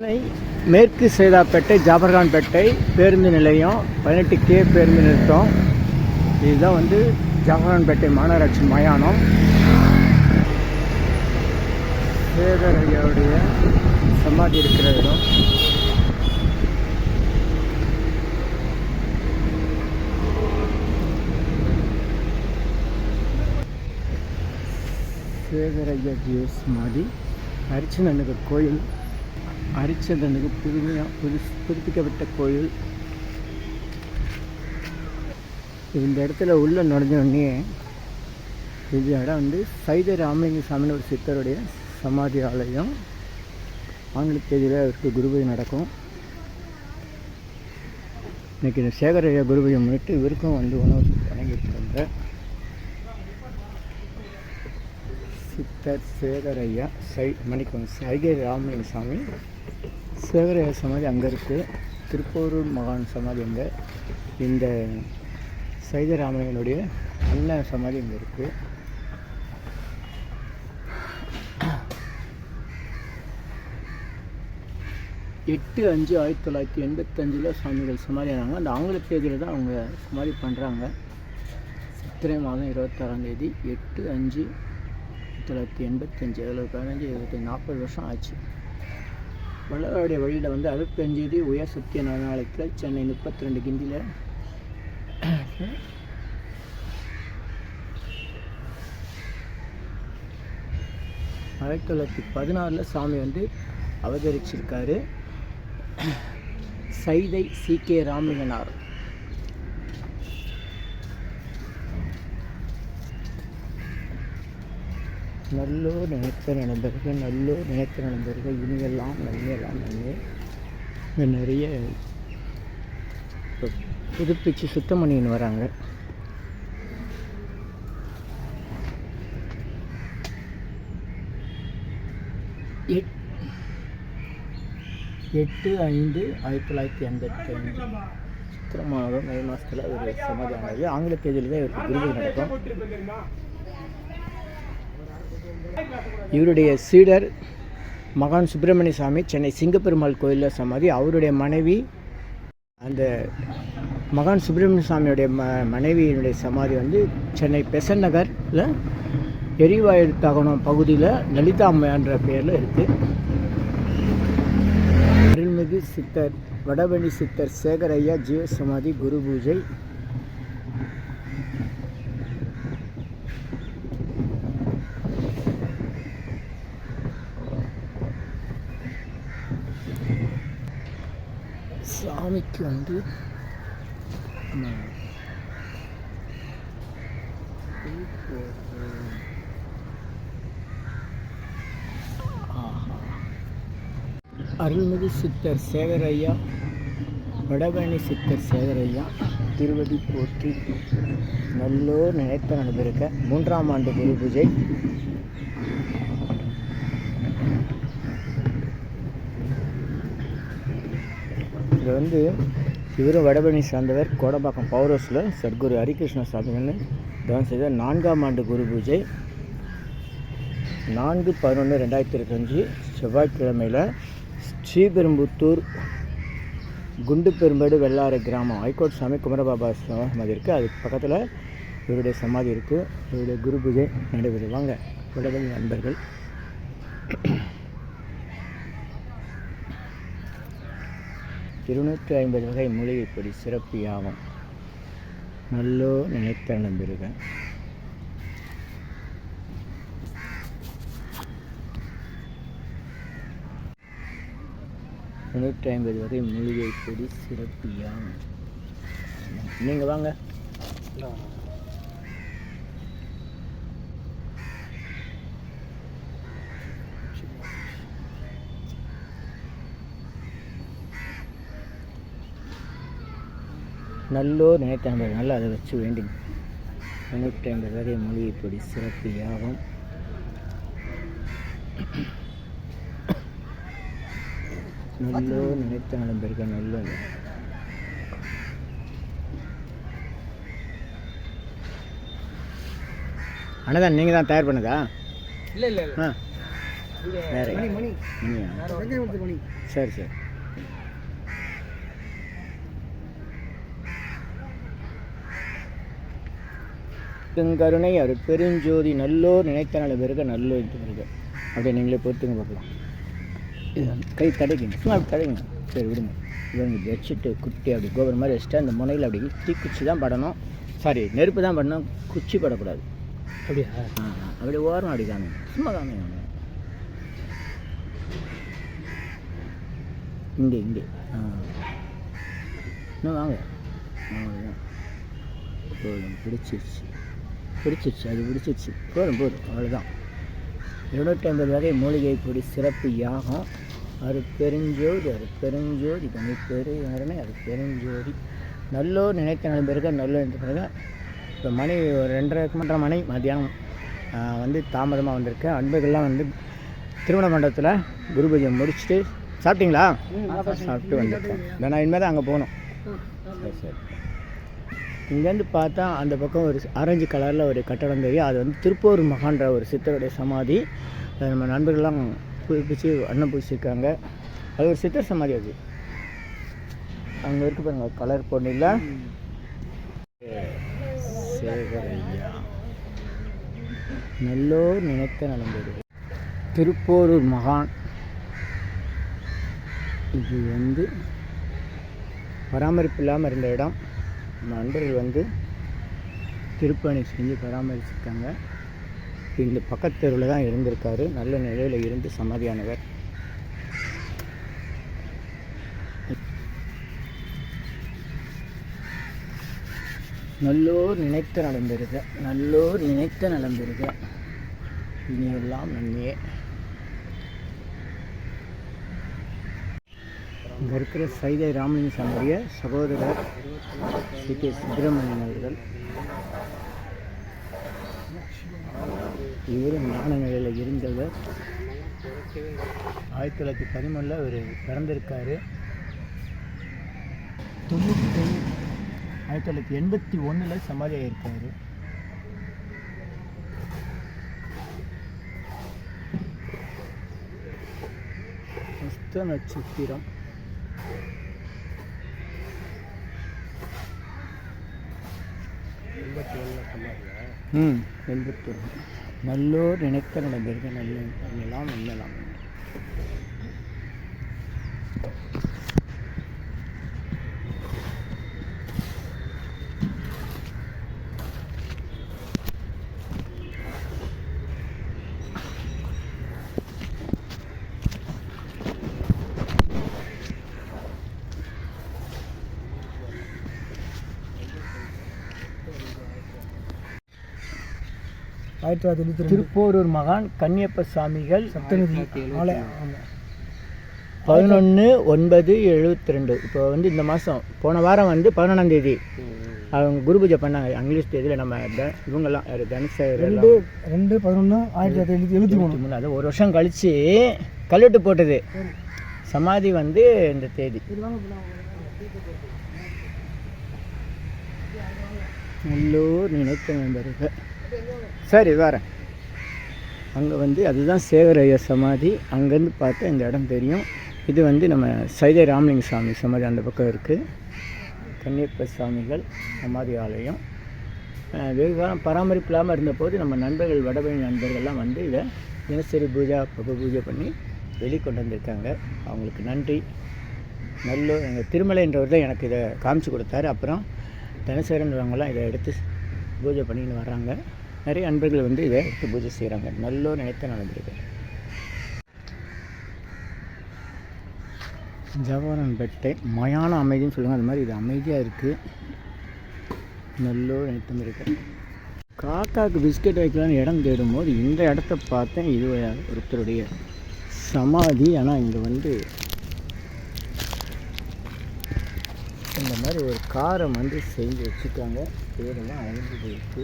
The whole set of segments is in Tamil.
மேற்கு சேதாப்பேட்டை ஜாஃபர்கான்பேட்டை பேருந்து நிலையம் 18K பேருந்து நிறுத்தம். இதுதான் வந்து ஜாஃபர்கான்பேட்டை மாநகராட்சி மயானம். சேகர் ஐயாவுடைய சமாதி இருக்கிற இடம். சேகர் ஐயா ஜீவ சமாதி. ஹரிச்சந்திரனுக்கு கோயில். ஹரிச்சந்திரனுக்கு புதுப்பிக்கப்பட்ட கோயில். இந்த இடத்துல உள்ள நுழைஞ்சோடனே இந்த இடம் வந்து சைதை ராமலிங்க சாமின்னு ஒரு சித்தருடைய சமாதி ஆலயம். ஆங்கில தேதியில் அவருக்கு குருபூஜை நடக்கும். இன்றைக்கி இந்த சேகர் ஐயா குருபூஜை முன்னிட்டு இவருக்கும் வந்து உணவு வழங்கியிருக்காங்க. சித்தர் சேகர் ஐயா சைதை ராமலிங்க சாமி சேகர் ஐயா சமாதி அங்கே இருக்குது. திருப்பூரூர் மகான் சமாதி அங்கே. இந்த சைதை ராமலிங்கனுடைய அண்ணன் சமாதி இங்கே இருக்குது. எட்டு 5/1985 சுவாமிகள் சமாதி ஆனாங்க. அந்த ஆங்கில தேதியில் தான் அவங்க சமாதி பண்ணுறாங்க. சித்திரை மாதம் 26ஆம் தேதி 8/5/1985. அதில் 15, 25, 40 வருஷம் ஆச்சு. வள்ளலாருடைய வழியில் வந்து 65 உயர் சத்திய நலனாலயத்தில் சென்னை 32 கிண்டியில் 1916 சாமி வந்து அவதரிச்சிருக்காரு. சைதை CK ராமலிங்கனார். நல்லோர் நினைத்த நண்பர்கள், நல்லோர் நினைத்த நண்பர்கள், இனியெல்லாம் நன்மையெல்லாம் நன்மை. இங்கே நிறைய புதுப்பிச்சு சுத்தம் பண்ணின்னு வராங்க. எட்டு 5/1985 சித்திரை மாதம் மே மாதத்தில் ஒரு சமாதி ஆனது. ஆங்கில தேதியில் தான் இவருக்கு குருபூஜை நடக்கும். இவருடைய சீடர் மகான் சுப்பிரமணிய சாமி சென்னை சிங்கப்பெருமாள் கோயிலில் சமாதி. அவருடைய மனைவி அந்த மகான் சுப்பிரமணிய சாமியுடைய மனைவியினுடைய சமாதி வந்து சென்னை பெசன் நகரில் எரிவாயு தகனம் பகுதியில் லலிதா அம்மையான்ற பெயரில் இருக்குது. அருள்மிகு சித்தர் வடபழனி சித்தர் சேகர் ஐயா ஜீவ சமாதி குரு பூஜை. சாமிக்கு வந்து அருள்மிகு சித்தர் சேகர் ஐயா வடபழனி சித்தர் சேகர் ஐயா திருவடி போற்றி. நல்லோர் நினைத்த நடைபெறுக 3ஆம் ஆண்டு குரு பூஜை. இது வந்து இவரும் வடபழனி சார்ந்தவர். கோடம்பாக்கம் பவர் ஹவுஸில் சர்க்குரு ஹரிகிருஷ்ண சாமிகள்னு தவம் செய்த 4ஆம் ஆண்டு குரு பூஜை 4/11/2025 செவ்வாய்க்கிழமையில் ஸ்ரீபெரும்புத்தூர் குண்டுபெரும்பேடு வெள்ளாறு கிராமம் ஐகோட் சாமி குமரபாபா சமாதி இருக்குது. அதுக்கு பக்கத்தில் இவருடைய சமாதி இருக்குது. இவருடைய குரு பூஜை நடைபெறுவாங்க. வடபழனி நண்பர்கள் 250 வகை மூலிகைப்பொடி சிறப்பு யாகம். நல்லோ நினைத்த நண்பருக. $250 வகை மூலிகைப்பொடி சிறப்பு யாகம். நீங்கள் வாங்க. நல்லோர் நினைத்த நண்பர்கள் அதை வச்சு வேண்டி 250 வகை மூலிகைப்பொடி சிறப்பு யாகம். நல்லோர் நினைத்த நண்பர்கள் நல்லது. அண்ணதான் நீங்கள் தான் தயார் பண்ணதா? இல்லை இல்லை. வேறு மணியா? சரி சரி. கருணை அவர் பெருஞ்சோதி நல்லோர் நினைத்த நல பெருக நல்லோர் பெருக. அப்படியே நீங்களே பொறுத்துங்க பார்க்கலாம். இது கை தடைக்குங்க, சும்மா அப்படி தடைங்க. சரி விடுங்க. இவங்க வச்சுட்டு குட்டி அப்படி கோபுரம் மாதிரி வச்சுட்டு அந்த முனையில் அப்படி தீக்குச்சி தான் படணும். சாரி, நெருப்பு தான் படணும், குச்சி படக்கூடாது. அப்படியா? அப்படி ஓரம் அப்படி காமிங்க, சும்மா காமிங்க. இங்கே இங்கே இன்னும் வாங்க. போதும், பிடிச்சிருச்சு அது பிடிச்சிருச்சு. போதும் அவ்வளோதான். 250 வகை மூலிகை பொடி சிறப்பு யாகம். அருப்பெருஞ்சோதி தனிப்பேரு யாருன்னு அருப்பெருஞ்சோதி நல்லோர் நினைத்த நல பிறகு நல்லோர் நினைத்த பிறகு. இப்போ மணி ஒரு 2:30 மணி மத்தியானம் வந்து தாமதமாக வந்திருக்கேன். அன்பர்கள்லாம் வந்து திருமண மண்டபத்தில் குரு பூஜை முடிச்சுட்டு சாப்பிட்டீங்களா? சாப்பிட்டு வந்துட்டேன். நான் இனிமேல் தான் அங்கே போகணும். சரி. இங்கேருந்து பார்த்தா அந்த பக்கம் ஒரு ஆரஞ்சு கலரில் ஒரு கட்டடம் தெரியும். அது வந்து திருப்பூர் மகான்ற ஒரு சித்தருடைய சமாதி. நம்ம நண்பர்கள்லாம் புதுப்பிச்சு அன்னம் பூசியிருக்காங்க. அது ஒரு சித்தர் சமாதி. அது அங்கே இருக்கு பாருங்க, கலர் பொண்ணில் சேகரையா நல்லோர் நினைத்த நலம்பெரு திருப்போரூர் மகான். இது வந்து பராமரிப்பு இல்லாமல் இருந்த இடம். நண்பர்கள் வந்து திருப்பணி செஞ்சு பராமரிச்சிருக்காங்க. இந்த பக்கத்து தெருவில் தான் இருந்திருக்காரு. நல்ல நிலையில் இருந்து சமாதியானவர். நல்லோர் நினைத்த நலம் பெறுக இனியெல்லாம் நன்மையே. இங்கே இருக்கிற சைதை ராமலிங்க சாமியுடைய சகோதரர் சி.கே. சுப்பிரமணியன் அவர்கள். இவரும் ஞான நிலையில் இருந்தவர். 1913 அவர் பிறந்திருக்காரு. 1981 சமாதியாக இருக்கார். ஹஸ்த நட்சத்திரம். நல்லோர் நினைத்த நலம்பெருக நல்லெல்லாம் எண்ணலாம். திருப்போரூர் மகான் கன்னியப்ப சாமிகள் 11/9/72. இப்போ வந்து இந்த மாதம் போன வாரம் வந்து 11ஆம் தேதி அவங்க குரு பூஜை பண்ணாங்க. இங்கிலீஷ் தேதியில் நம்ம இவங்கெல்லாம் தனுஷர் 2/11/1973. அது ஒரு வருஷம் கழித்து கல்வெட்டு போட்டது. சமாதி வந்து இந்த தேதி. நல்லோர் நினைத்த நண்பர்கள். சரி வரேன். அங்கே வந்து அதுதான் சேகரையா சமாதி. அங்கேருந்து பார்த்தா இந்த இடம் தெரியும். இது வந்து நம்ம சைதை ராமலிங்க சாமி சமாதி அந்த பக்கம் இருக்குது. கன்னியப்ப சாமிகள் சமாதி ஆலயம். வெகு காலம் பராமரிப்பு இல்லாமல் இருந்தபோது நம்ம நண்பர்கள் வடபழனி நண்பர்கள்லாம் வந்து இதை தினசரி பூஜை பண்ணி வெளிக்கொண்டு வந்திருக்காங்க. அவங்களுக்கு நன்றி. எங்கள் திருமலைன்றவர் தான் எனக்கு இதை காமிச்சு கொடுத்தாரு. அப்புறம் தினசரின்றவங்களாம் இதை எடுத்து பூஜை பண்ணின்னு வர்றாங்க. நிறைய நண்பர்கள் வந்து இதை எடுத்து பூஜை செய்கிறாங்க. நல்லோர் நினைத்த நடந்திருக்கு. ஜவஹர்பேட்டை மயான அமைதின்னு சொல்லுவாங்க. அது மாதிரி இது அமைதியாக இருக்குது. நல்லோர் நினைத்தம் இருக்கு. காக்காவுக்கு பிஸ்கெட் வைக்கலான்னு இடம் தேடும் போது இந்த இடத்த பார்த்தேன். இது ஒருத்தருடைய சமாதி. ஆனால் இங்கே வந்து இந்த மாதிரி ஒரு காரை வந்து செஞ்சு வச்சுருக்காங்க. பேரெல்லாம் அழிஞ்சு போயிருக்கு.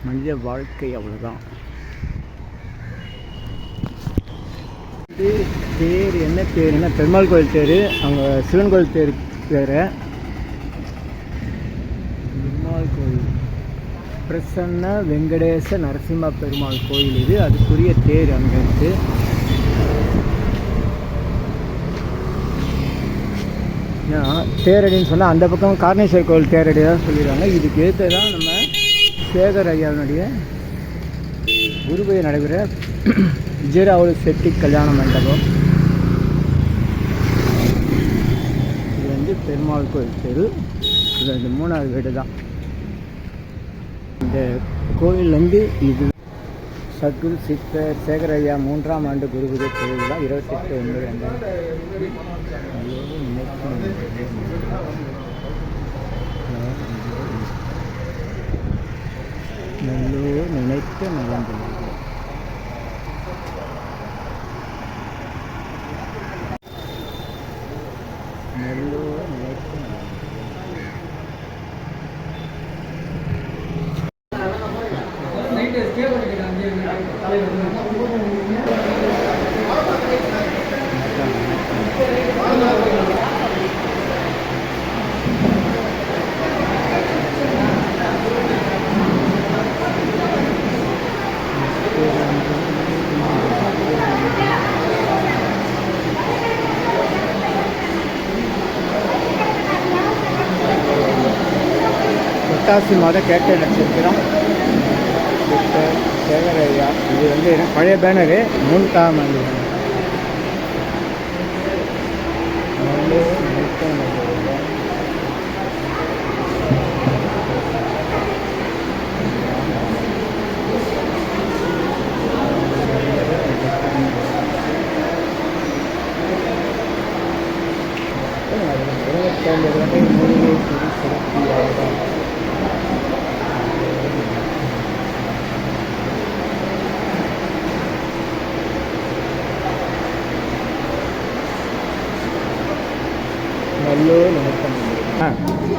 மனித வாழ்க்கை அவ்வளோதான். தேர் என்ன தேருன்னா பெருமாள் கோயில் தேர். அங்கே சிவன் கோயில் தேர் வேறு. பிரசன்ன வெங்கடேச நரசிம்ம பெருமாள் கோயில் இது. அதுக்குரிய தேர் அங்கே இருக்குது. தேரடின்னு சொன்னால் அந்த பக்கம் காரணேஸ்வர் கோவில் தேரடி தான் சொல்லிடுவாங்க. இதுக்கு ஏற்று தான் நம்ம சேகர் ஐயாவினுடைய குருபையை நடைபெற விஜயராவல் செட்டி கல்யாண மண்டபம். இது வந்து பெருமாள் கோயில் தெரு. இது வந்து 3வது வீடு தான். இந்த கோயில் வந்து இது சத்குரு சித்தர் சேகர் ஐயா 3ஆம் ஆண்டு குருபூஜை திருவிழா 28/9/2000. நல்லூர் நினைத்து நடந்தது. நல்லூர் நினைத்து புரட்டாசி மாத கேட்ட நட்சத்திரம் சேகர் ஐயா. இது வந்து பழைய பேனரு 3ஆம் ஆண்டு. நல்லூர் நினைத்தம்.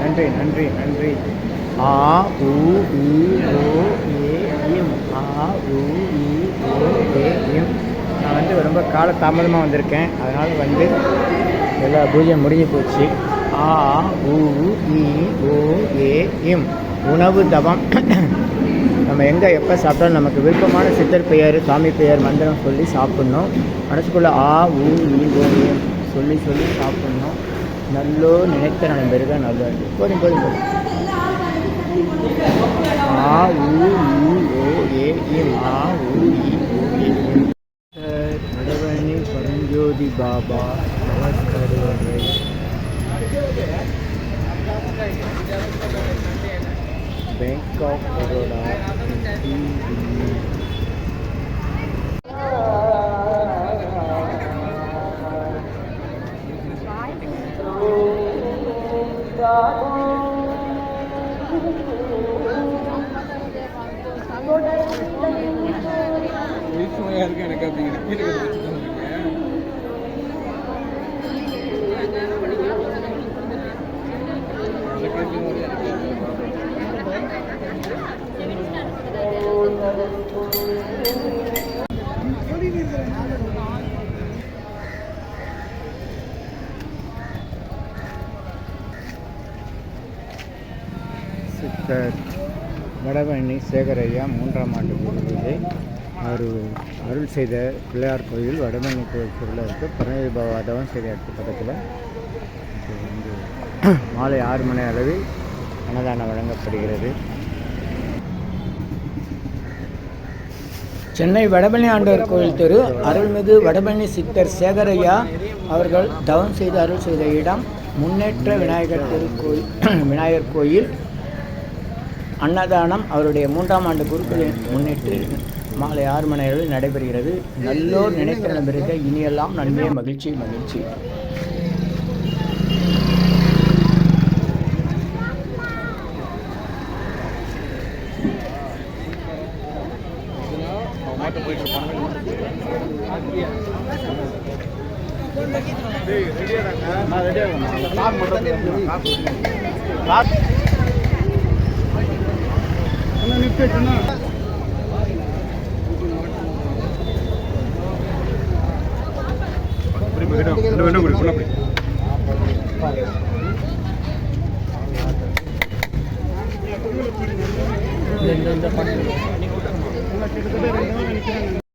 நன்றி நன்றி நன்றி. ஆ உ இ ஓ ஏ இம். ஆ உ இ ஓ ஏ இம். நான் வந்து ரொம்ப கால தாமதமாக வந்திருக்கேன். அதனால் வந்து எல்லா பூஜை முடிஞ்சு போச்சு. ஆ உ இ ஓ ஏ இம். உணவு தவம். நம்ம எங்கே எப்போ சாப்பிட்டாலும் நமக்கு விருப்பமான சித்தர் பெயர் சாமி பெயர் மந்திரம் சொல்லி சாப்பிட்ணும். மனசுக்குள்ளே ஆ உ இ ஓ ஏம் சொல்லி சொல்லி சாப்பிட்ணும். நல்லோ நினைத்த நண்பருக நல்ல போதும் போதும் போதும். ஆ உ இ ஓ ஏ இம். ஆ உ இ ஓ ஏ இம். நடவணி பரஞ்சோதி பாபா நமஸ்காரவரை. Bank of Baroda. எனக்கு அப்படி சித்தர் வடபழனி சேகர் ஐயா 3ஆம் ஆண்டு குருபூஜை. அவர் அருள் செய்த பிள்ளையார் கோயில் வடபழனி கோயில் திருவிழா இருக்குது. பரமேஸ்வர பாபா தவம் செய்த இடத்துக்கு பக்கத்தில். இது வந்து மாலை 6 மணி அளவில் அன்னதானம் வழங்கப்படுகிறது. சென்னை வடபழனி ஆண்டவர் கோயில் தெரு. அருள்மிகு வடபழனி சித்தர் சேகர் ஐயா அவர்கள் தவம் செய்து அருள் செய்த இடம். முன்னேற்ற விநாயகர் திருக்கோயில் விநாயகர் கோயில். அன்னதானம் அவருடைய 3ஆம் ஆண்டு குருக்களை முன்னிட்டு மாலை 6 மணி அளவில் நடைபெறுகிறது. நல்லோர் நினைத்த நண்பருக இனியெல்லாம் நன்மை மகிழ்ச்சி மகிழ்ச்சி.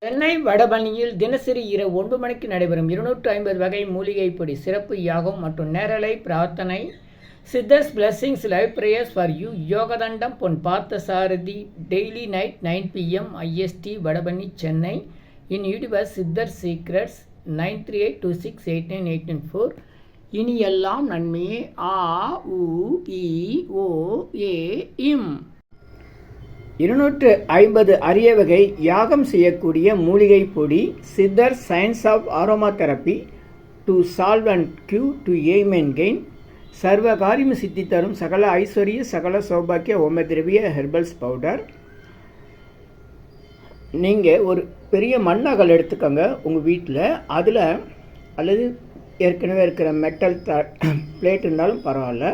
சென்னை வடபழனியில் தினசரி இரவு 9 மணிக்கு நடைபெறும் 250 வகை மூலிகை பொடி சிறப்பு யாகம் மற்றும் நேரலை பிரார்த்தனை சித்தர்ஸ் blessings live prayers for you யோகதண்டம் Pon Partha Sarathi daily night 9 PM IST Vadapalani Chennai இன் யூனிவர்ஸ் சித்தர் சீக்ரெட்ஸ் 9382689894. இனி எல்லாம் நன்மையே. ஆ உ இ ஓ ஏ இம். 250 அரிய வகை யாகம் செய்யக்கூடிய மூலிகை பொடி Siddhar science of aromatherapy to solve and cue to aim and gain சர்வ காரியம் சித்தி தரும் சகல ஐஸ்வர்ய சகல சௌபாக்கிய ஓமதிரவிய ஹெர்பல்ஸ் பவுடர். நீங்கள் ஒரு பெரிய மண்ணகல் எடுத்துக்கோங்க உங்கள் வீட்டில். அதில் அல்லது ஏற்கனவே இருக்கிற மெட்டல் பிளேட் இருந்தாலும் பரவாயில்ல.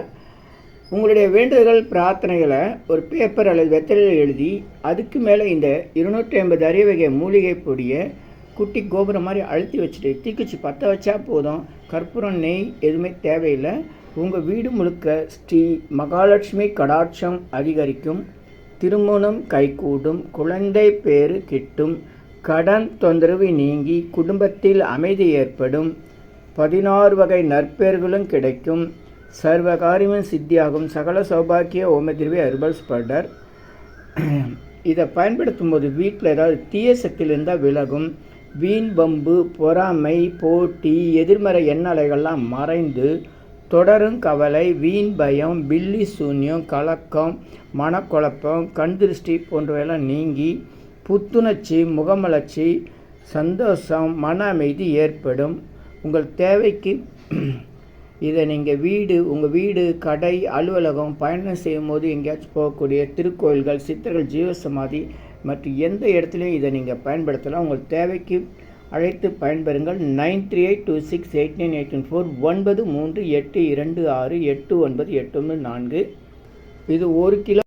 உங்களுடைய வேண்டுதல்கள் பிரார்த்தனைகளை ஒரு பேப்பர் அல்லது வெத்தலையில் எழுதி அதுக்கு மேலே இந்த 250 அரிய வகை மூலிகை பொடியை குட்டி கோபுரம் மாதிரி அழுத்தி வச்சுட்டு தீக்குச்சி பற்ற வச்சா போதும். கற்பூரம் நெய் எதுவுமே தேவையில்லை. உங்கள் வீடு முழுக்க ஸ்ரீ மகாலட்சுமி கடாட்சம் அதிகரிக்கும், திருமணம் கைகூடும், குழந்தை பேறு கிட்டும், கடன் தொந்தரவு நீங்கி குடும்பத்தில் அமைதி ஏற்படும், 16 வகை நற்பெயர்களும் கிடைக்கும், சர்வகாரியமும் சித்தியாகும், சகல சௌபாக்கிய ஓமதிரவி ஹெர்பல்ஸ் பவுடர். இதை பயன்படுத்தும் போது வீட்டில் ஏதாவது தீய சக்தியில் இருந்தால் விலகும். வீண் பம்பு, பொறாமை, போட்டி, எதிர்மறை எண்ணலைகள்லாம் மறைந்து தொடரும் கவலை, வீண் பயம், பில்லி சூன்யம், கலக்கம், மனக்குழப்பம், கண் திருஷ்டி போன்றவையெல்லாம் நீங்கி புத்துணர்ச்சி, முகமலர்ச்சி, சந்தோஷம், மன அமைதி ஏற்படும். உங்கள் தேவைக்கு இதை நீங்கள் உங்கள் வீடு, கடை, அலுவலகம், பயணம் செய்யும் போது எங்கேயாச்சும் போகக்கூடிய திருக்கோயில்கள், சித்தர்கள் ஜீவசமாதி மற்றும் எந்த இடத்துலையும் இதை நீங்கள் பயன்படுத்தலாம். உங்கள் தேவைக்கு அழைத்து பயன்பெறுங்கள். 9382689894 9382689894. இது 1 கிலோ